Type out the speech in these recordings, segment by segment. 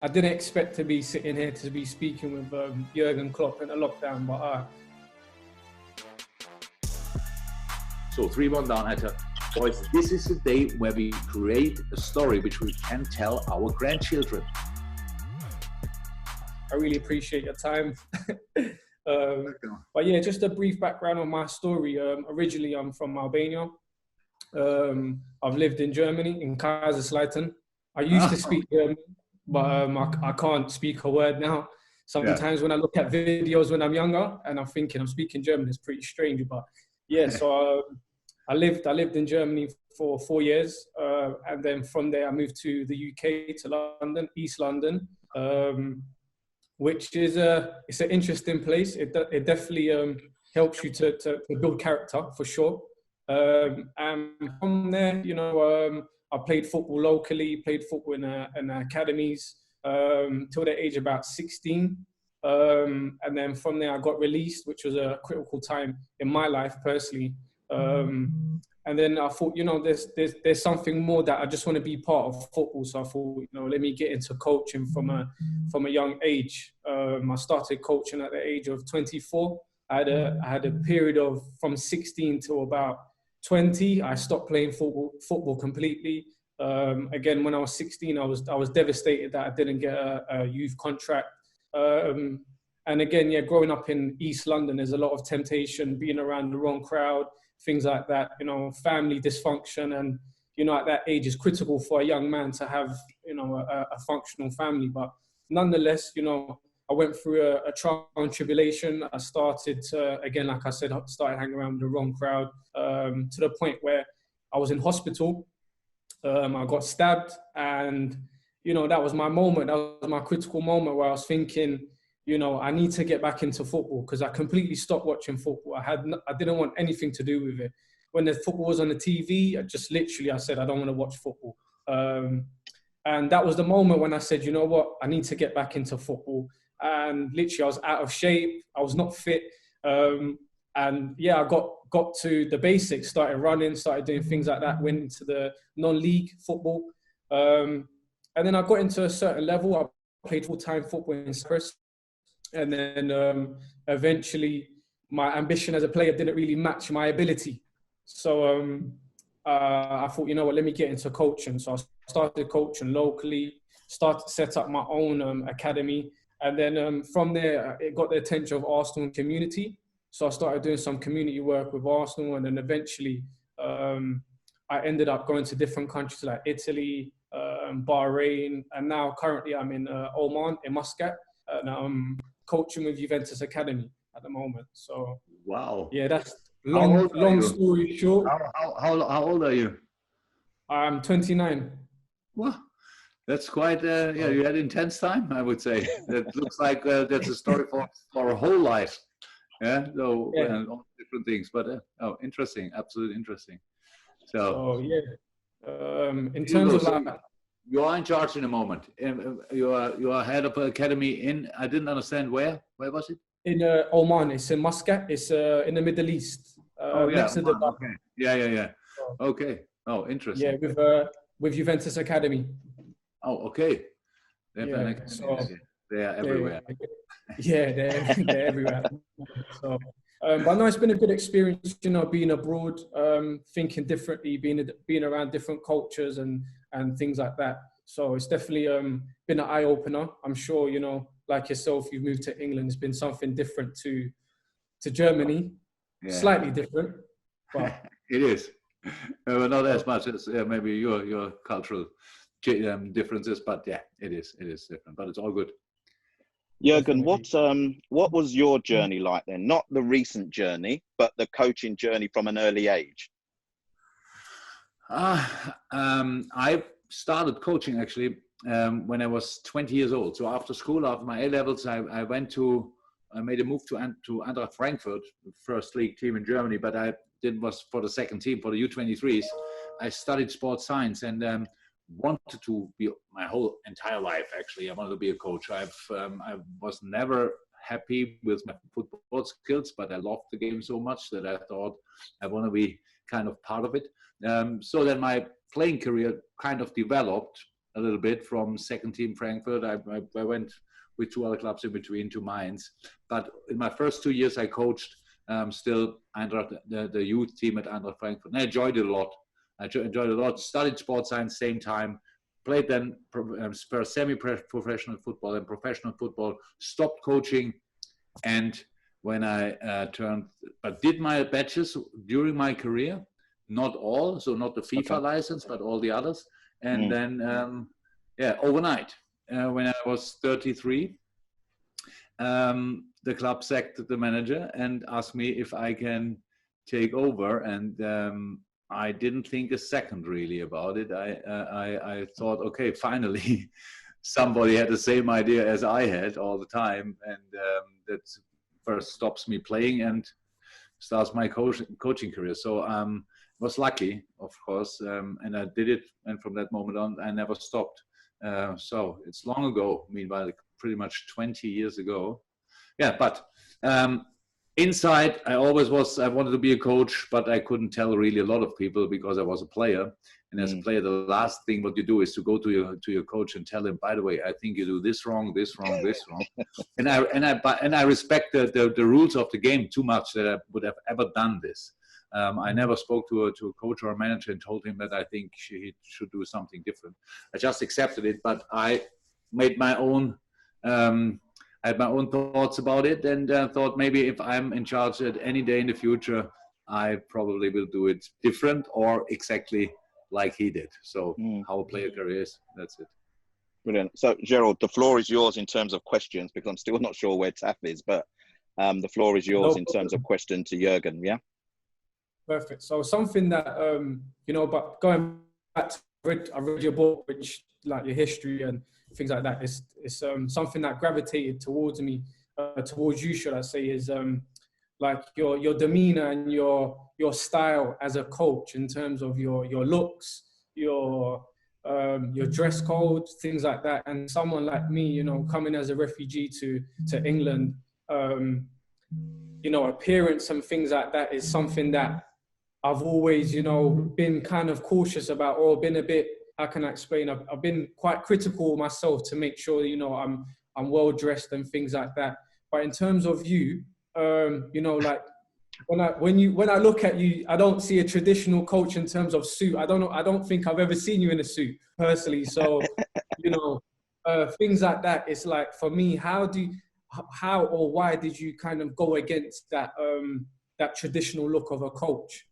I didn't expect to be sitting here to be speaking with Jürgen Klopp in a lockdown, but So 3-1 down at boys. This is the day where we create a story which we can tell our grandchildren. I really appreciate your time. But yeah, just a brief background on my story. Originally, I'm from Albania. I've lived in Germany, in Kaiserslautern. I used to speak German, but I can't speak a word now. Sometimes when I look at videos when I'm younger and I'm thinking I'm speaking German, it's pretty strange. But yeah, so I lived in Germany for 4 years. And then from there, I moved to the UK, to London, East London, which is it's an interesting place. It definitely helps you to build character, for sure. And from there, you know, I played football locally, played football in academies till the age of about 16. And then from there, I got released, which was a critical time in my life personally. And then I thought, you know, there's something more that I just want to be part of football. So I thought, you know, let me get into coaching from a young age. I started coaching at the age of 24. I had a period of from 16 to about 20. I stopped playing football completely. Again, when I was 16, I was devastated that I didn't get a youth contract. And again, yeah, growing up in East London, there's a lot of temptation, being around the wrong crowd, things like that, you know, family dysfunction. And, you know, at that age, it's critical for a young man to have, you know, a functional family. But nonetheless, you know, I went through a trial and tribulation. I started to, again, like I said, I started hanging around with the wrong crowd, to the point where I was in hospital. I got stabbed, and, you know, that was my moment. That was my critical moment where I was thinking, you know, I need to get back into football, because I completely stopped watching football. I didn't want anything to do with it. When the football was on the TV, I said, I don't want to watch football. And that was the moment when I said, you know what, I need to get back into football. And literally I was out of shape. I was not fit. And yeah, I got to the basics, started running, started doing things like that, went into the non-league football. And then I got into a certain level. I played full-time football in Cyprus. And then eventually my ambition as a player didn't really match my ability. So I thought, you know what, let me get into coaching. So I started coaching locally, started to set up my own academy. And then from there, it got the attention of Arsenal community. So I started doing some community work with Arsenal. And then eventually I ended up going to different countries like Italy, Bahrain. And now currently I'm in Oman, in Muscat. And I'm coaching with Juventus Academy at the moment. So wow, yeah, that's long story short. How old are you? I'm 29. Well, that's quite you had intense time, I would say. That looks like that's a story for a whole life. Yeah, so yeah. All different things, but interesting, absolutely interesting. So yeah, in terms of like, you are in charge in a moment. You are head of academy in, I didn't understand where was it? In Oman. It's in Muscat. It's in the Middle East. Next to Oman, okay. Yeah. Okay. Oh, interesting. Yeah, with Juventus Academy. Oh, okay. Yeah, so, they are everywhere. Yeah, they're everywhere. So, but no, it's been a good experience, you know, being abroad, thinking differently, being around different cultures and things like that. So it's definitely been an eye-opener. I'm sure, you know, like yourself, you've moved to England. It's been something different to Germany, slightly different. But it is. Not as much as maybe your cultural differences, but yeah, it is different. But it's all good. Jürgen, what was your journey like then? Not the recent journey, but the coaching journey from an early age. I started coaching actually when I was 20 years old. So after school, after my A levels, I made a move to Eintracht Frankfurt, the first league team in Germany. But I was for the second team, for the U23s. I studied sports science and wanted to be my whole entire life. Actually, I wanted to be a coach. I was never happy with my football skills, but I loved the game so much that I thought I want to be kind of part of it. So then my playing career kind of developed a little bit from second team Frankfurt. I went with 2 other clubs in between to Mainz. But in my first 2 years, I coached still Eintracht, the youth team at Eintracht Frankfurt. And I enjoyed it a lot. Studied sports science same time. Played then semi-professional football and professional football. Stopped coaching. And when I did my batches during my career, not all, so not the FIFA license, but all the others. And then, overnight, when I was 33, the club sacked the manager and asked me if I can take over. And I didn't think a second really about it. I thought, okay, finally, somebody had the same idea as I had all the time. And that first stops me playing and starts my coaching career. So was lucky, of course, and I did it. And from that moment on, I never stopped. So it's long ago, meanwhile, pretty much 20 years ago. Yeah, but inside, I wanted to be a coach, but I couldn't tell really a lot of people because I was a player. And as a player, the last thing what you do is to go to your coach and tell him, by the way, I think you do this wrong, this wrong, this wrong. and I respect the rules of the game too much that I would have ever done this. I never spoke to a coach or a manager and told him that I think he should do something different. I just accepted it, but I made my own. I had my own thoughts about it, and thought maybe if I'm in charge at any day in the future, I probably will do it different or exactly like he did. So how a player career is, that's it. Brilliant. So Gerald, the floor is yours in terms of questions, because I'm still not sure where Taff is, but the floor is yours in terms of question to Jürgen. Yeah. Perfect. So something that but going back to I read your book, which like your history and things like that. It's something that gravitated towards me, towards you, should I say, is like your demeanor and your style as a coach in terms of your looks, your dress code, things like that. And someone like me, coming as a refugee to England, appearance and things like that is something that I've always, been kind of cautious about, or been a bit, how can I explain? I've been quite critical of myself to make sure, I'm well dressed and things like that. But in terms of you, like when I look at you, I don't see a traditional coach in terms of suit. I don't think I've ever seen you in a suit personally. So, things like that. It's like, for me, how or why did you kind of go against that traditional look of a coach?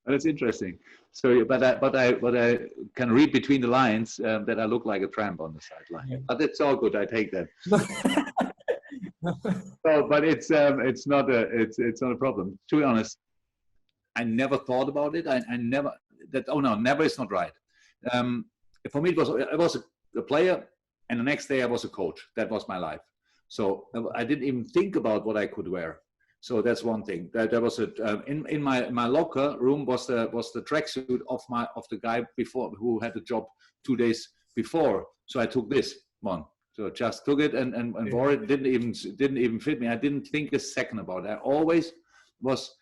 That's interesting. So, but I can read between the lines that I look like a tramp on the sideline. Yeah. But it's all good. I take that. So, but it's not a problem. To be honest, I never thought about it. Never is not right. For me, it was a player, and the next day I was a coach. That was my life. So I didn't even think about what I could wear. So that's one thing. There was in my locker room was the tracksuit of the guy before, who had the job 2 days before. So I took this one. So just took it and wore it. Didn't even fit me. I didn't think a second about it. I always was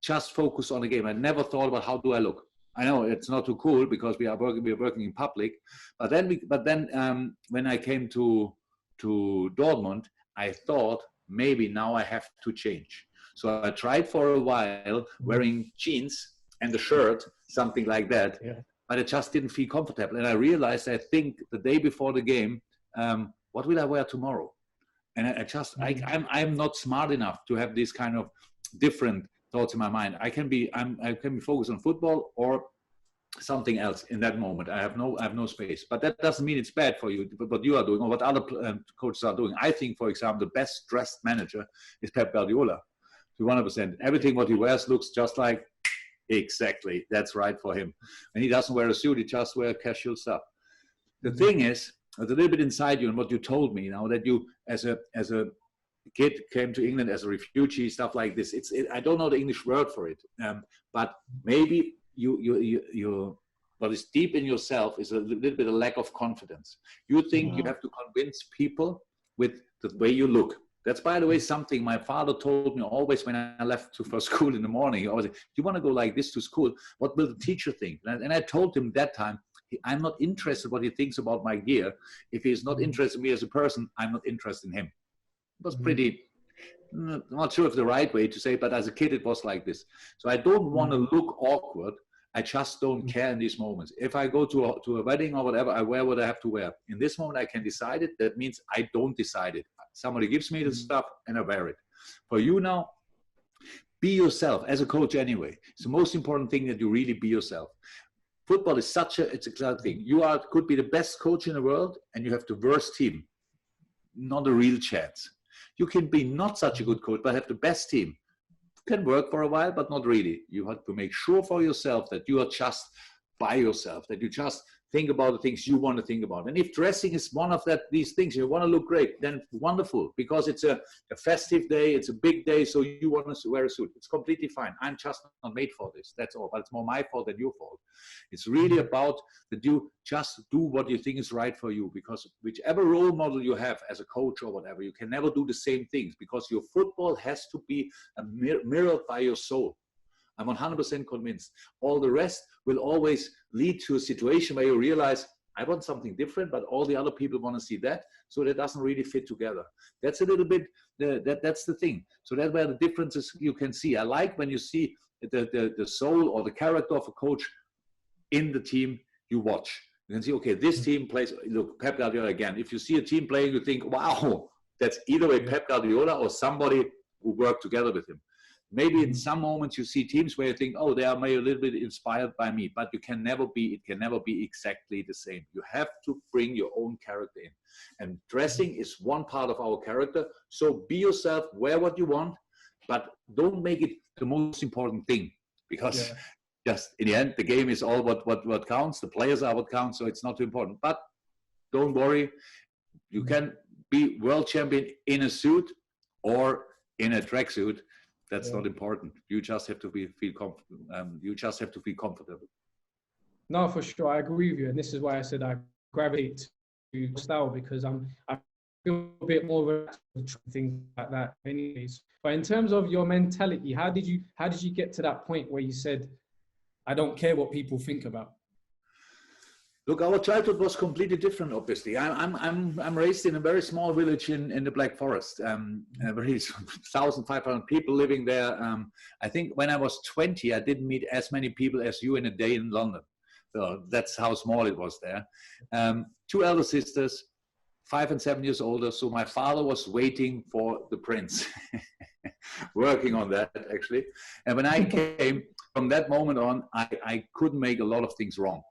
just focused on the game. I never thought about how do I look. I know it's not too cool because we are working in public. But then when I came to Dortmund, I thought, maybe now I have to change. So I tried for a while wearing jeans and a shirt, something like that, but I just didn't feel comfortable. And I realized, I think the day before the game, what will I wear tomorrow? And I'm not smart enough to have this kind of different thoughts in my mind. I can be focused on football or something else in that moment. I have no space, but that doesn't mean it's bad for you, what you are doing or what other coaches are doing. I think, for example, the best dressed manager is Pep Guardiola, to 100%. Everything what he wears looks just like, exactly, that's right for him. And he doesn't wear a suit, he just wears casual stuff. The thing is, there's a little bit inside you and what you told me now, that you as a kid came to England as a refugee, stuff like this. I don't know the English word for it, but maybe you what is deep in yourself is a little bit of lack of confidence. You think you have to convince people with the way you look. That's, by the way, something my father told me always when I left for school in the morning. He always said, you want to go like this to school? What will the teacher think? And I told him that time, I'm not interested what he thinks about my gear. If he's not interested in me as a person, I'm not interested in him. It was pretty, not sure if the right way to say it, but as a kid, it was like this. So I don't want to look awkward. I just don't care in these moments. If I go to a wedding or whatever, I wear what I have to wear. In this moment, I can decide it. That means I don't decide it. Somebody gives me the stuff and I wear it. For you now, be yourself as a coach anyway. It's the most important thing that you really be yourself. Football is it's a cloud thing. You could be the best coach in the world and you have the worst team. Not a real chance. You can be not such a good coach, but have the best team. Can work for a while, but not really. You have to make sure for yourself that you are just by yourself, that you just think about the things you want to think about. And if dressing is one of these things, you want to look great, then wonderful, because it's a festive day, it's a big day, so you want to wear a suit. It's completely fine. I'm just not made for this, that's all. But it's more my fault than your fault. It's really about that you just do what you think is right for you, because whichever role model you have as a coach or whatever, you can never do the same things, because your football has to be mirrored by your soul. I'm 100% convinced. All the rest will always lead to a situation where you realize, I want something different, but all the other people want to see that, so that doesn't really fit together. That's a little bit, that's the thing. So that's where the differences you can see. I like when you see the soul or the character of a coach in the team you watch. You can see, okay, this team plays, look, Pep Guardiola again. If you see a team playing, you think, wow, that's either way Pep Guardiola or somebody who worked together with him. Maybe in some moments you see teams where you think, oh, they are maybe a little bit inspired by me, but it can never be exactly the same. You have to bring your own character in. And dressing is one part of our character. So be yourself, wear what you want, but don't make it the most important thing, because just in the end, the game is all what counts. The players are what counts, so it's not too important. But don't worry, you can be world champion in a suit or in a tracksuit. That's not important. You just have to feel comfortable. No, for sure, I agree with you, and this is why I said I gravitate to style, because I feel a bit more relaxed with things like that. Anyways, but in terms of your mentality, how did you get to that point where you said, I don't care what people think about? Look, our childhood was completely different, obviously. I'm raised in a very small village in the Black Forest. Very 1,500 people living there. I think when I was 20, I didn't meet as many people as you in a day in London. So that's how small it was there. 2 elder sisters, 5 and 7 years older. So my father was waiting for the prince, working on that actually. And when I came, from that moment on, I couldn't make a lot of things wrong.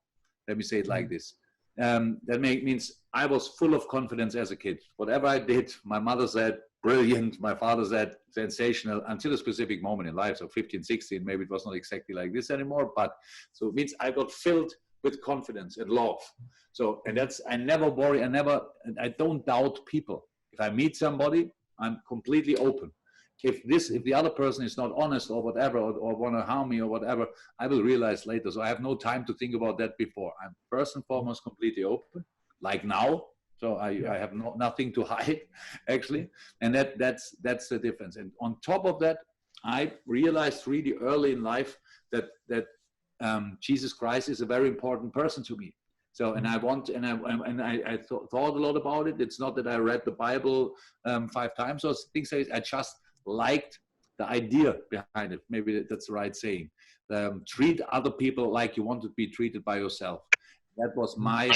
Let me say it like this. That means I was full of confidence as a kid. Whatever I did, my mother said, brilliant. My father said, sensational, until a specific moment in life. So 15, 16, maybe it was not exactly like this anymore. But so it means I got filled with confidence and love. So, and that's, I never worry. I don't doubt people. If I meet somebody, I'm completely open. If the other person is not honest or whatever, or want to harm me or whatever, I will realize later. So I have no time to think about that before. I'm first and foremost completely open, like now. So I have nothing to hide, actually. And that's the difference. And on top of that, I realized really early in life that Jesus Christ is a very important person to me. So, and I thought a lot about it. It's not that I read the Bible 5 times or things like that. I just liked the idea behind it. Maybe that's the right saying. Treat other people like you want to be treated by yourself. That was my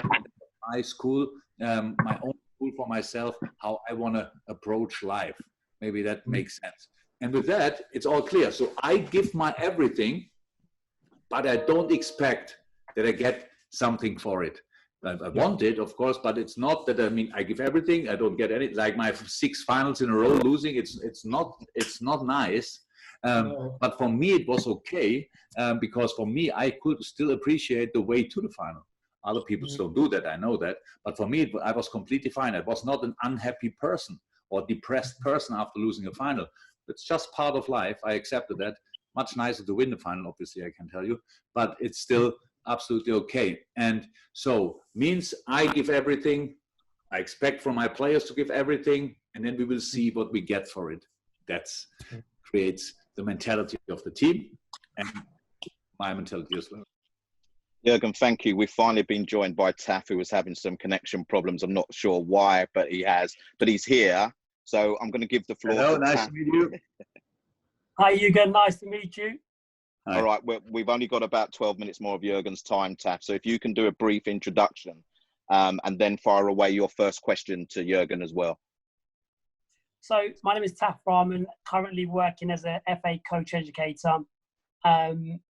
school, my own school for myself, how I want to approach life. Maybe that makes sense. And with that, it's all clear. So I give my everything, but I don't expect that I get something for it. I want it, of course, but it's not that, I mean, I give everything, I don't get any, like my 6 finals in a row losing, it's not nice. But for me, it was okay, because for me, I could still appreciate the way to the final. Other people don't do that, I know that. But for me, I was completely fine. I was not an unhappy person or depressed person after losing a final. It's just part of life. I accepted that. Much nicer to win the final, obviously, I can tell you. But it's still absolutely okay. And so means I give everything. I expect from my players to give everything, and then we will see what we get for it. That creates the mentality of the team and my mentality as well. Jürgen, thank you. We've finally been joined by Taff, who was having some connection problems. I'm not sure why, but he's here. So I'm going to give the floor Hello, to nice Taff. to meet you. Hi, Jürgen. Nice to meet you. Hi. All right, we've only got about 12 minutes more of Jürgen's time, Taff. So if you can do a brief introduction and then fire away your first question to Jürgen as well. So my name is Taff, Rahman, currently working as a FA coach educator.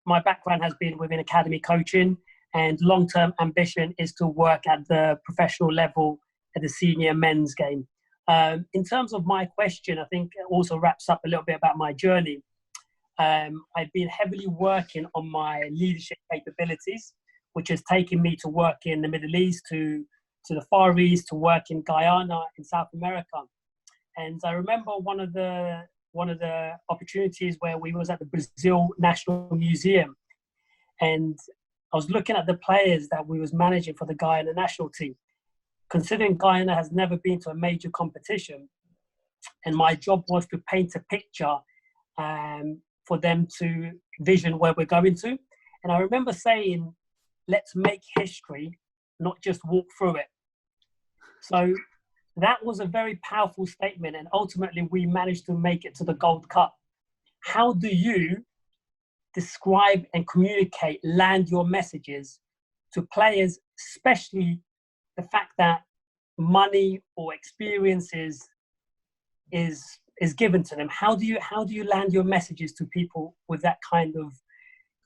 My background has been within academy coaching, and long-term ambition is to work at the professional level at the senior men's game. In terms of my question, I think it also wraps up a little bit about my journey. I've been heavily working on my leadership capabilities, which has taken me to work in the Middle East, to the Far East, to work in Guyana, in South America. And I remember one of the opportunities where we was at the Brazil National Museum, and I was looking at the players that we was managing for the Guyana national team. Considering Guyana has never been to a major competition, and my job was to paint a picture for them to vision where we're going to. And I remember saying, let's make history, not just walk through it. So that was a very powerful statement, and ultimately we managed to make it to the Gold Cup. How do you describe and communicate, land your messages to players, especially the fact that money or experiences is given to them? How do you land your messages to people with that kind of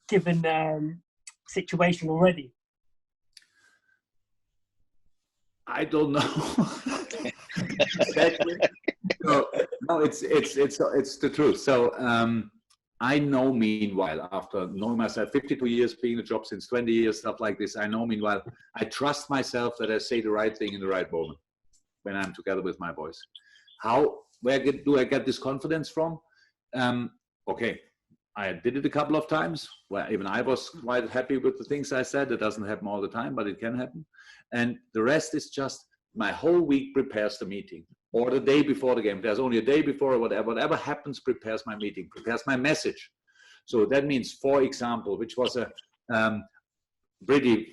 given situation already? I don't know. Exactly. No, it's the truth. So I know, meanwhile, after knowing myself 52 years, being in the job since 20 years, stuff like this, I know, meanwhile, I trust myself that I say the right thing in the right moment when I'm together with my boys. Where do I get this confidence from? Okay, I did it a couple of times where even I was quite happy with the things I said. It doesn't happen all the time, but it can happen. And the rest is just my whole week prepares the meeting, or the day before the game. There's only a day before, or whatever happens prepares my meeting, prepares my message. So that means, for example, which was a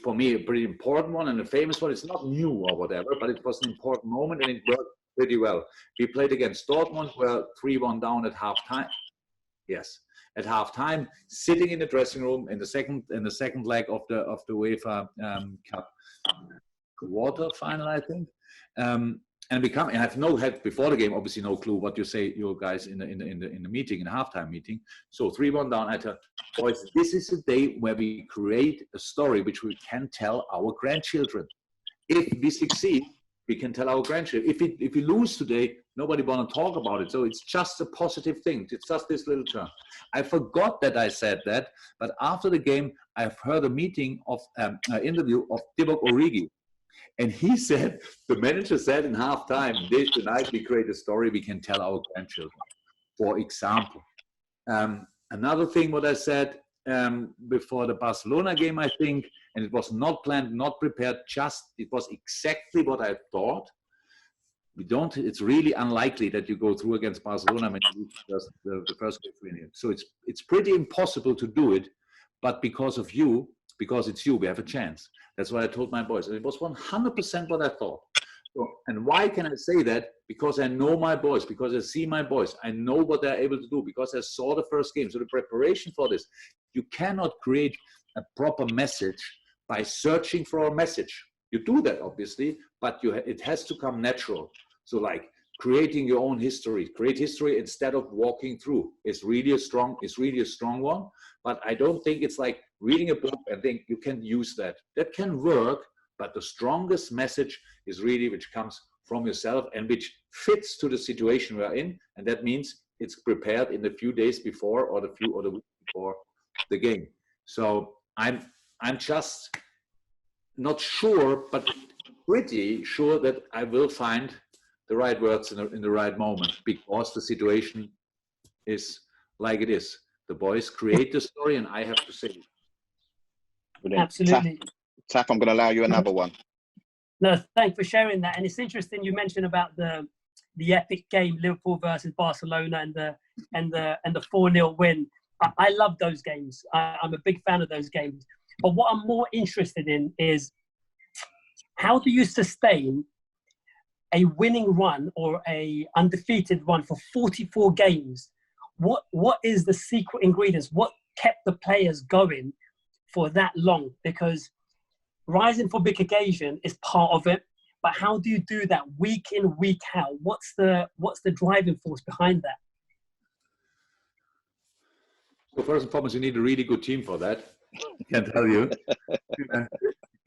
for me, a pretty important one and a famous one. It's not new or whatever, but it was an important moment and it worked pretty well. We played against Dortmund, we're 3-1 down at halftime. Yes, at halftime, sitting in the dressing room in the second leg of the UEFA Cup quarter final, I think. And I had before the game obviously no clue what you say, you guys in the meeting, in the halftime meeting. So 3-1 down. I tell boys, this is a day where we create a story which we can tell our grandchildren. If we succeed, we can tell our grandchildren. If we lose today, nobody want to talk about it. So it's just a positive thing. It's just this little turn. I forgot that I said that, but after the game, I've heard a meeting of interview of Divock Origi. And he said, the manager said in halftime, tonight we create a story we can tell our grandchildren, for example. Another thing what I said before the Barcelona game, I think, and it was not planned, not prepared, it was exactly what I thought. It's really unlikely that you go through against Barcelona when you lose the first game. So it's pretty impossible to do it, but because it's you, we have a chance. That's what I told my boys. And it was 100% what I thought. So, and why can I say that? Because I know my boys, because I see my boys. I know what they're able to do, because I saw the first game. So the preparation for this, you cannot create a proper message by searching for a message. You do that, obviously, but it has to come natural. So like creating your own history, create history instead of walking through is really a strong one. But I don't think it's like reading a book and think you can use that. That can work, but the strongest message is really which comes from yourself and which fits to the situation we're in. And that means it's prepared in the few days before or the week before the game. So I'm just not sure, but pretty sure that I will find the right words in the right moment, because the situation is like it is. The boys create the story and I have to say it. Brilliant. Absolutely. Taff, I'm going to allow you another one. No, thanks for sharing that. And it's interesting you mentioned about the epic game, Liverpool versus Barcelona, and the 4-0 win. I love those games. I'm a big fan of those games. But what I'm more interested in is how do you sustain a winning run or a undefeated run for 44 games? What is the secret ingredients? What kept the players going for that long? Because rising for big occasion is part of it, but how do you do that week in, week out? What's the driving force behind that? So first and foremost, you need a really good team for that. I can tell you. You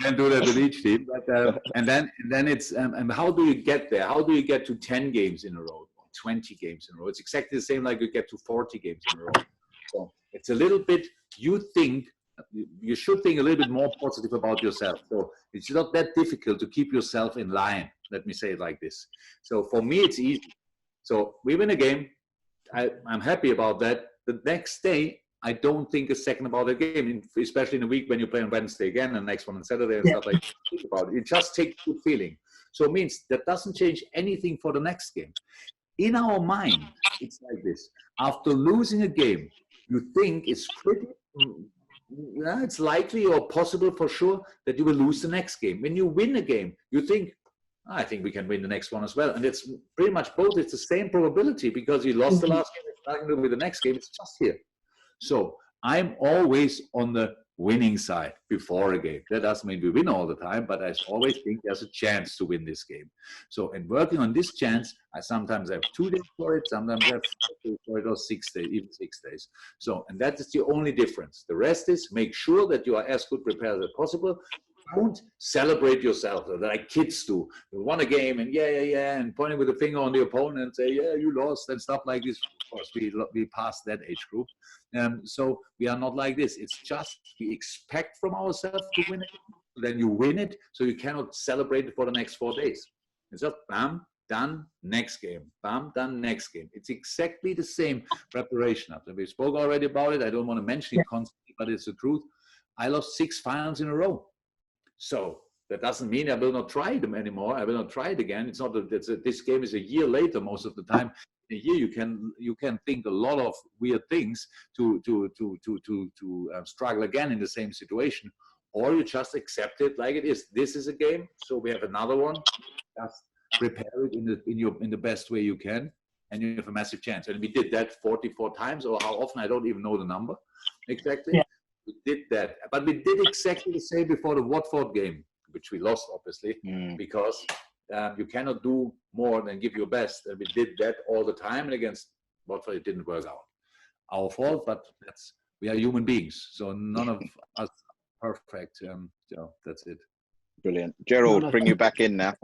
can't do that with each team. But, and then it's and how do you get there? How do you get to 10 games in a row, 20 games in a row? It's exactly the same like you get to 40 games in a row. So it's a little bit, you should think a little bit more positive about yourself. So it's not that difficult to keep yourself in line. Let me say it like this. So for me, it's easy. So we win a game. I'm happy about that. The next day, I don't think a second about the game, especially in a week when you play on Wednesday again and next one on Saturday and stuff like that. About it. You just take good feeling. So it means that doesn't change anything for the next game. In our mind, it's like this. After losing a game, you think it's pretty, it's likely or possible for sure that you will lose the next game. When you win a game, you think, I think we can win the next one as well. And it's pretty much both. It's the same probability because you lost the last game. It's nothing to do with the next game. It's just here. So I'm always on the winning side before a game. That doesn't mean we win all the time, but I always think there's a chance to win this game. So in working on this chance, I sometimes have 2 days for it, sometimes I have 4 days for it, or 6 days, even 6 days. So, and that is the only difference. The rest is make sure that you are as good prepared as possible. Don't celebrate yourself like kids do. You won a game and and pointing with a finger on the opponent and say, yeah, you lost and stuff like this. Of course, we passed that age group. So we are not like this. It's just we expect from ourselves to win it. Then you win it, so you cannot celebrate it for the next 4 days. It's just bam, done, next game. Bam, done, next game. It's exactly the same preparation. We spoke already about it. I don't want to mention it constantly, but it's the truth. I lost 6 finals in a row. So that doesn't mean I will not try them anymore. I will not try it again. It's not that this game is a year later most of the time. In a year you can think a lot of weird things to struggle again in the same situation, or you just accept it like it is. This is a game, so we have another one. Just prepare it in the best way you can, and you have a massive chance. And we did that 44 times, or how often I don't even know the number exactly. Yeah. We did that, but we did exactly the same before the Watford game, which we lost, obviously, because you cannot do more than give your best. And we did that all the time, and against Watford, it didn't work out. Our fault, but we are human beings, so none of us are perfect. So that's it. Brilliant. Gerald, bring you back in now.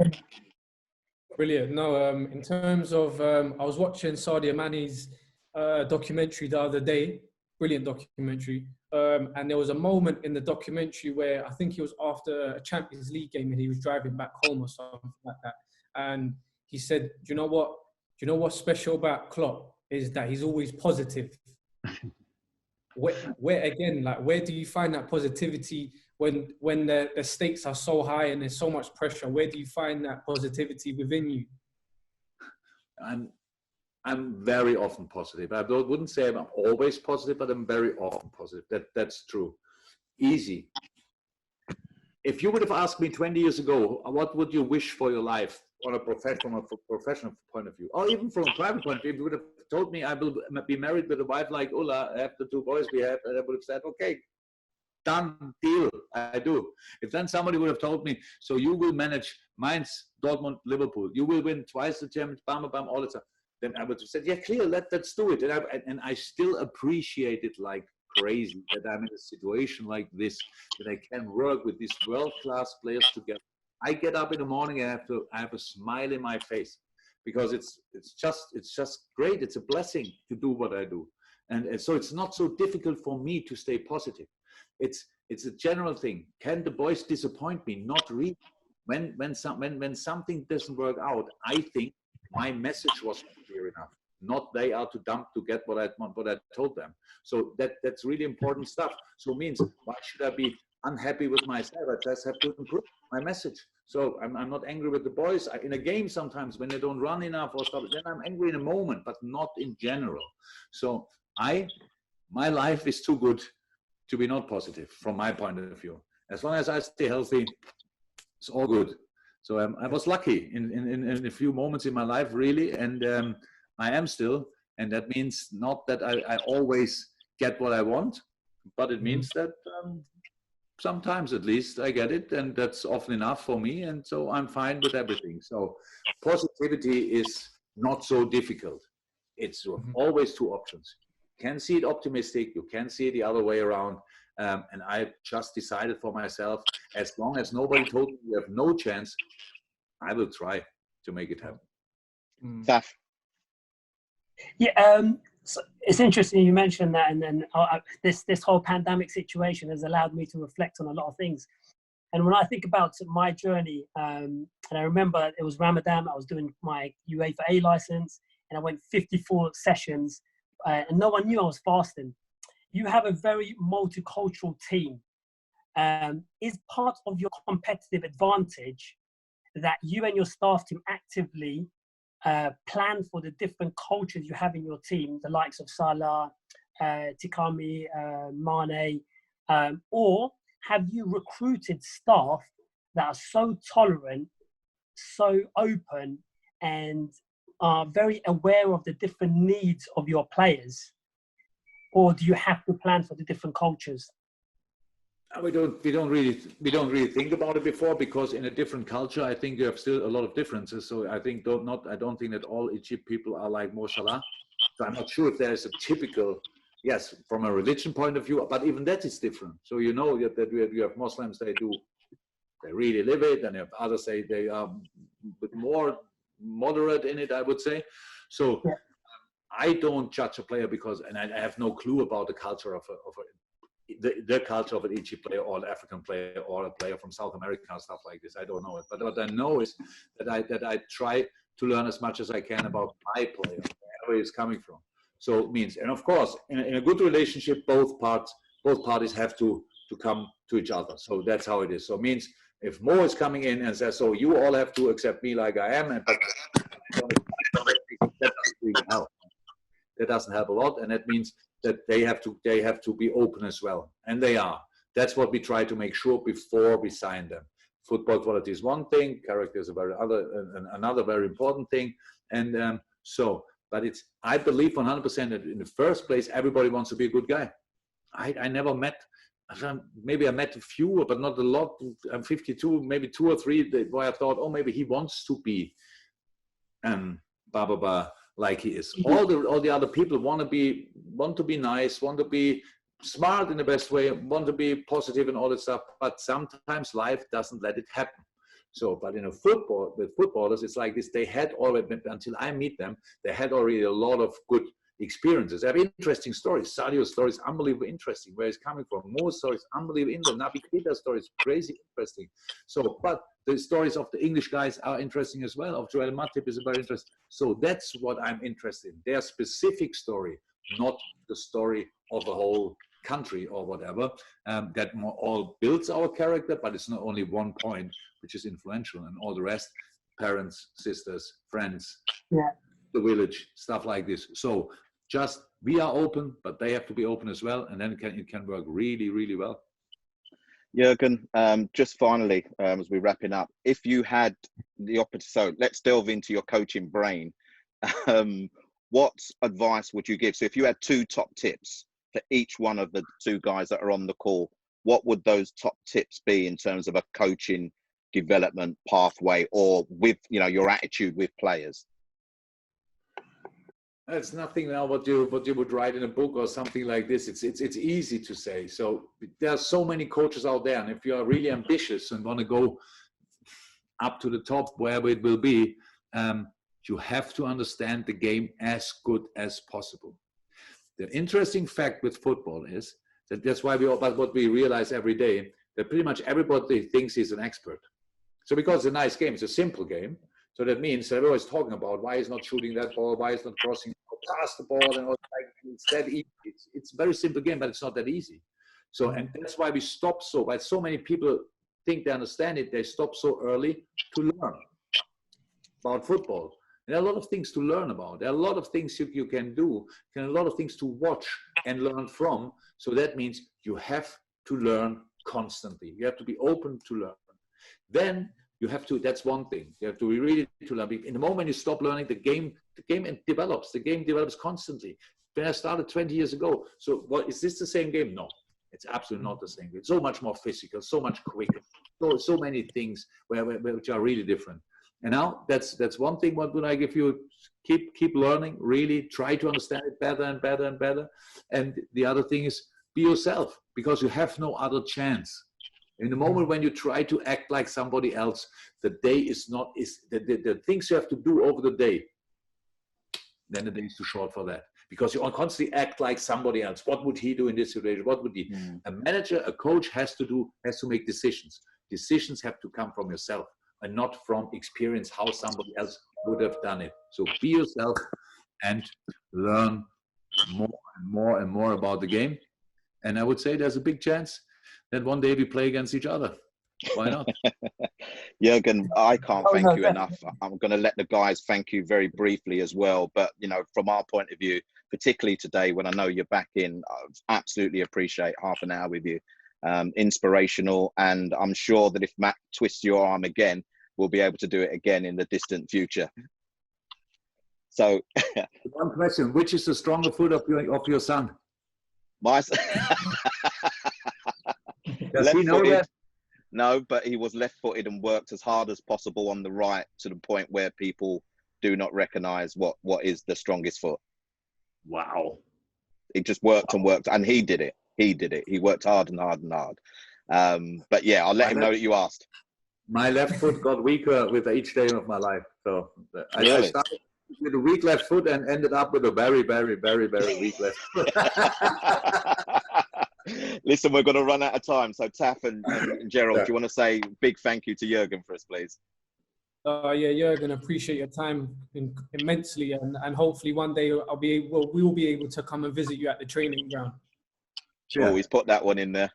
Brilliant. No, in terms of, I was watching Sadio Mane's documentary the other day. Brilliant documentary. And there was a moment in the documentary where I think he was after a Champions League game and he was driving back home or something like that. And he said, do you know what? Do you know what's special about Klopp is that he's always positive. Where do you find that positivity when the stakes are so high and there's so much pressure? Where do you find that positivity within you? I'm very often positive. I wouldn't say I'm always positive, but I'm very often positive. That's true. Easy. If you would have asked me 20 years ago, what would you wish for your life from a professional point of view, or even from a private point of view, if you would have told me I will be married with a wife like Ulla, I have the 2 boys we have, and I would have said, okay, done, deal, I do. If then somebody would have told me, so you will manage Mainz, Dortmund, Liverpool, you will win twice the Champions, bam, bam, all that stuff, then I would have said, yeah, clear, let's do it. And I still appreciate it like crazy that I'm in a situation like this, that I can work with these world-class players together. I get up in the morning and I have a smile in my face because it's just great. It's a blessing to do what I do. And so it's not so difficult for me to stay positive. It's a general thing. Can the boys disappoint me? Not really. When something doesn't work out, I think my message wasn't clear enough. Not they are too dumb to get what I told them. So that's really important stuff. So it means why should I be unhappy with myself? I just have to improve my message. So I'm not angry with the boys. In a game sometimes when they don't run enough or stuff, then I'm angry in a moment, but not in general. So my life is too good to be not positive from my point of view. As long as I stay healthy, it's all good. So I was lucky in a few moments in my life, really, and I am still. And that means not that I always get what I want, but it means that sometimes at least I get it, and that's often enough for me, and so I'm fine with everything. So positivity is not so difficult. It's always two options. You can see it optimistic, you can see it the other way around, and I just decided for myself, as long as nobody told me you have no chance, I will try to make it happen. Taff. Yeah, so it's interesting you mentioned that, and then this whole pandemic situation has allowed me to reflect on a lot of things. And when I think about my journey, and I remember it was Ramadan, I was doing my UEFA A license, and I went 54 sessions, and no one knew I was fasting. You have a very multicultural team. Is part of your competitive advantage that you and your staff team actively plan for the different cultures you have in your team, the likes of Salah, Tikami, Mane, or have you recruited staff that are so tolerant, so open, and are very aware of the different needs of your players? Or do you have to plan for the different cultures? We don't really think about it before, because in a different culture, I think you have still a lot of differences. So I think I don't think that all Egypt people are like Mo Salah. So I'm not sure if there is a typical, yes, from a religion point of view, but even that is different. So you know that you have Muslims, they really live it, and you have others say they are a bit more moderate in it, I would say. So I don't judge a player because, and I have no clue about the culture of the culture of an Egypt player or an African player or a player from South America and stuff like this. I don't know it. But what I know is that I try to learn as much as I can about my player, where he's coming from. So it means, and of course, in a good relationship, both parties have to come to each other. So that's how it is. So it means if Mo is coming in and says, so you all have to accept me like I am, and that doesn't really help. That doesn't help a lot, and that means that they have to be open as well, and they are. That's what we try to make sure before we sign them. Football quality is one thing, character is another very important thing, and but I believe 100% that in the first place everybody wants to be a good guy. I never met, maybe I met a few, but not a lot. I'm 52, maybe 2 or 3 where I thought, oh, maybe he wants to be like he is. All the other people want to be nice, want to be smart in the best way, want to be positive and all that stuff, but sometimes life doesn't let it happen. So, but in a football, with footballers, it's like this. They had already, until I meet them, they had already a lot of good experiences. They have interesting stories. Sadio's story is unbelievably interesting. Where he's coming from. Mo's story is unbelievably interesting. Naby Keita's story is crazy interesting. So, but the stories of the English guys are interesting as well. Of Joel Matip is very interesting. So that's what I'm interested in. Their specific story, not the story of a whole country or whatever. That all builds our character, but it's not only one point which is influential, and all the rest, parents, sisters, friends, the village, stuff like this. So just we are open, but they have to be open as well, and then it can work really, really well. Jürgen, just finally, as we're wrapping up, if you had the opportunity, so let's delve into your coaching brain. What advice would you give? So if you had 2 top tips for each one of the 2 guys that are on the call, what would those top tips be in terms of a coaching development pathway, or with your attitude with players? It's nothing now what you would write in a book or something like this. It's easy to say. So there are so many coaches out there, and if you are really ambitious and want to go up to the top, wherever it will be, you have to understand the game as good as possible. The interesting fact with football is that that's why what we realize every day, that pretty much everybody thinks he's an expert. So because it's a nice game, it's a simple game. So that means that everyone's talking about why he's not shooting that ball, why he's not crossing past the ball, and all that. It's that easy. It's a very simple game, but it's not that easy. So, and that's why we stop why so many people think they understand it, they stop so early to learn about football. There are a lot of things to learn about. There are a lot of things you can do, a lot of things to watch and learn from. So that means you have to learn constantly. You have to be open to learn. Then you have to, that's one thing. You have to be really to learn. In the moment you stop learning, the game develops. The game develops constantly. When I started 20 years ago, so what, is this the same game? No, it's absolutely not the same game. It's so much more physical, so much quicker, so many things which are really different. And now that's one thing. What would I give you? Keep learning. Really try to understand it better and better and better. And the other thing is be yourself, because you have no other chance. In the moment when you try to act like somebody else, the day is not the things you have to do over the day. Then the day is too short for that, because you constantly act like somebody else. What would he do in this situation? What would he? A manager, a coach has to make decisions. Decisions have to come from yourself, and not from experience how somebody else would have done it. So be yourself and learn more and more about the game. And I would say there's a big chance that one day we play against each other. Why not? Jürgen, I can't thank you enough. I'm going to let the guys thank you very briefly as well. But, you know, from our point of view, particularly today when I know you're back in, I absolutely appreciate half an hour with you. Inspirational. And I'm sure that if Matt twists your arm again, we'll be able to do it again in the distant future. So one question, which is the stronger foot of your son? My Does he know that? No, but he was left-footed and worked as hard as possible on the right, to the point where people do not recognize what is the strongest foot. Wow. He just worked and worked, and he did it. He worked hard and hard and hard. But yeah, I'll let him know that you asked. My left foot got weaker with each day of my life. So really? I started with a weak left foot and ended up with a very, very, very, very weak left foot. Listen, we're going to run out of time. So Taff and Gerald, do you want to say a big thank you to Jürgen for us, please? Yeah, Jürgen, appreciate your time immensely, and hopefully one day we will be able to come and visit you at the training ground. Sure. Oh, he's put that one in there.